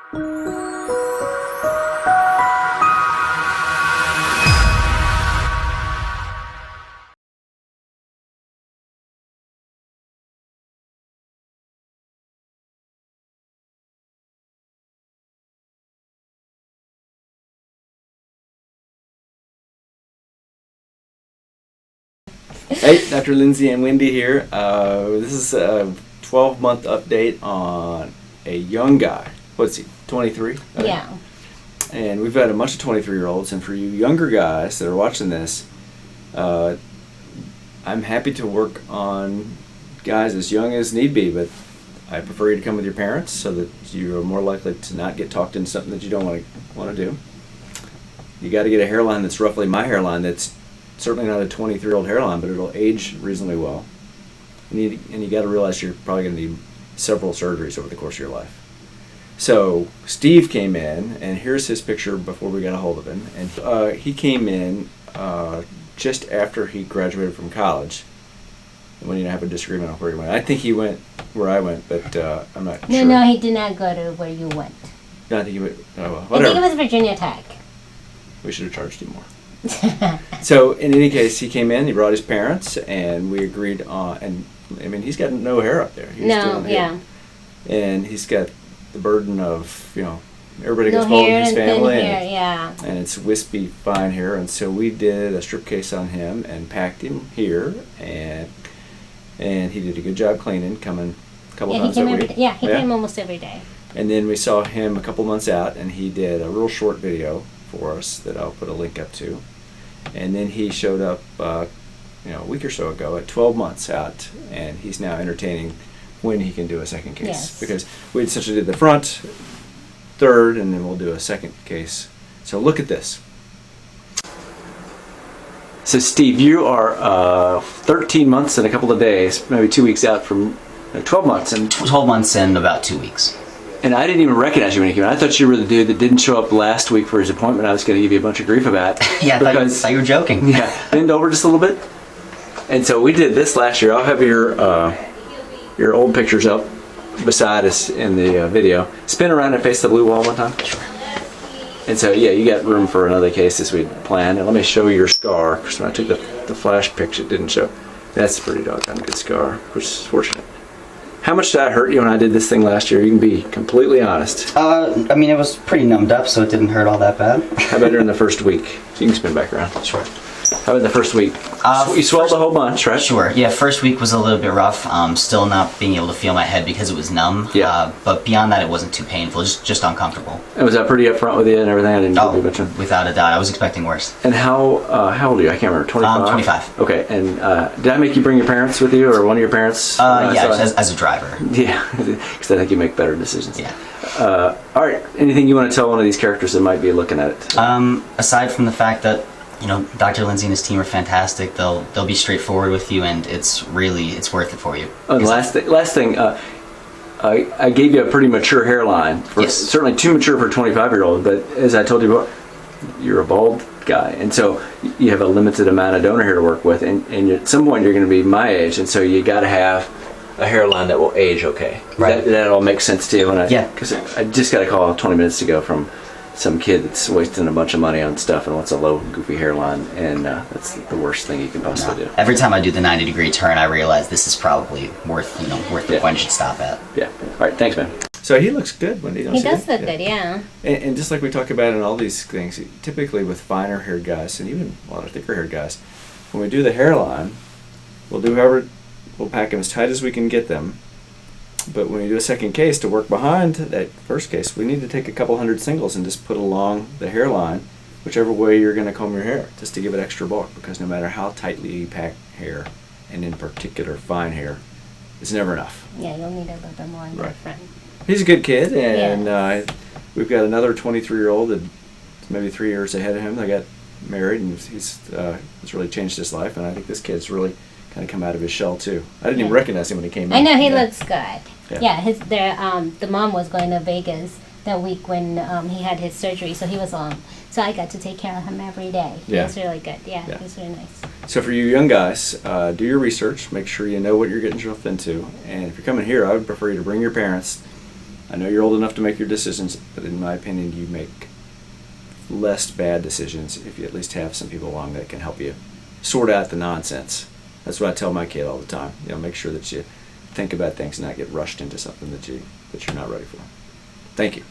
Hey, Dr. Lindsey and Wendy here. This is a 12-month update on a young guy. What's he, 23? Yeah. And we've got a bunch of 23-year-olds, and for you younger guys that are watching this, I'm happy to work on guys as young as need be, but I prefer you to come with your parents so that you're more likely to not get talked into something that you don't want to do. You got to get a hairline that's roughly my hairline. That's certainly not a 23-year-old hairline, but it'll age reasonably well. And you got to realize you're probably going to need several surgeries over the course of your life. So Steve came in, and here's his picture before we got a hold of him. And he came in just after he graduated from college. And we didn't have a disagreement on where he went. I think he went where I went, but I'm not sure. No, he did not go to where you went. No, I think he went. Oh, well, I whatever. think it was Virginia Tech. We should have charged him more. So in any case, he came in, he brought his parents, and we agreed on, and I mean, he's got no hair up there. He's and he's got the burden of, everybody gets bald in his family, and it's wispy, fine hair, and so we did a strip case on him and packed him here, and he did a good job cleaning, coming a couple times a week. He came almost every day. And then we saw him a couple months out, and he did a real short video for us that I'll put a link up to. And then he showed up a week or so ago at 12 months out, and he's now entertaining when he can do a second case. Yes. Because we essentially did the front, third, and then we'll do a second case. So look at this. So Steve, you are 13 months and a couple of days, maybe 2 weeks out from 12 months. And 12 months and about 2 weeks. And I didn't even recognize you when you came in. I thought you were the dude that didn't show up last week for his appointment. I was going to give you a bunch of grief about. Yeah, I thought you were joking. Yeah, bend over just a little bit. And so we did this last year. I'll have your old pictures up beside us in the video. Spin around and face the blue wall one time. Sure. And so, yeah, you got room for another case as we'd planned. And let me show you your scar. Because when I took the flash picture, it didn't show. That's a pretty doggone good scar, which is fortunate. How much did I hurt you when I did this thing last year? You can be completely honest. I mean, it was pretty numbed up, so it didn't hurt all that bad. How about during the first week? So you can spin back around. Sure. How about the first week? You swelled a whole bunch, right? Sure. Yeah, first week was a little bit rough. Still not being able to feel my head because it was numb. Yeah. But beyond that, it wasn't too painful. Just uncomfortable. And was that pretty upfront with you and everything? I didn't give you much of. Without a doubt. I was expecting worse. And how old are you? I can't remember. 25? 25. Okay. And did I make you bring your parents with you, or one of your parents? As a driver. Yeah, because I think you make better decisions. Yeah. All right. Anything you want to tell one of these characters that might be looking at it? Aside from the fact that Dr. Lindsey and his team are fantastic. They'll be straightforward with you, and it's worth it for you. Oh, last thing. I gave you a pretty mature hairline. Yes. Certainly too mature for a 25-year-old, but as I told you before, you're a bald guy, and so you have a limited amount of donor hair to work with, and at some point you're going to be my age, and so you got to have a hairline that will age okay. Right. That all makes sense to you? Yeah. Because I just got a call 20 minutes ago from some kid that's wasting a bunch of money on stuff and wants a low, goofy hairline, and that's the worst thing you can possibly do. Every time I do the 90-degree turn, I realize this is probably worth the point you should stop at. Yeah. All right. Thanks, man. So he looks good when he does. He does look good, yeah. And just like we talk about in all these things, typically with finer-haired guys and even a lot of thicker-haired guys, when we do the hairline, we'll pack them as tight as we can get them. But when we do a second case to work behind that first case, we need to take a couple hundred singles and just put along the hairline, whichever way you're going to comb your hair, just to give it extra bulk. Because no matter how tightly you pack hair, and in particular fine hair, it's never enough. Yeah, you'll need a little bit more in the front. He's a good kid, and we've got another 23-year-old that's maybe 3 years ahead of him. They got married, and he's really changed his life. And I think this kid's really kind of come out of his shell too. I didn't even recognize him when he came in. I know he looks good. Yeah. The mom was going to Vegas that week when he had his surgery, so he was so I got to take care of him every day. He was really good. Yeah, he was really nice. So for you young guys, do your research. Make sure you know what you're getting yourself into. And if you're coming here, I would prefer you to bring your parents I know you're old enough to make your decisions, but in my opinion, you make less bad decisions if you at least have some people along that can help you sort out the nonsense. That's what I tell my kid all the time. Make sure that you think about things and not get rushed into something that you're not ready for. Thank you.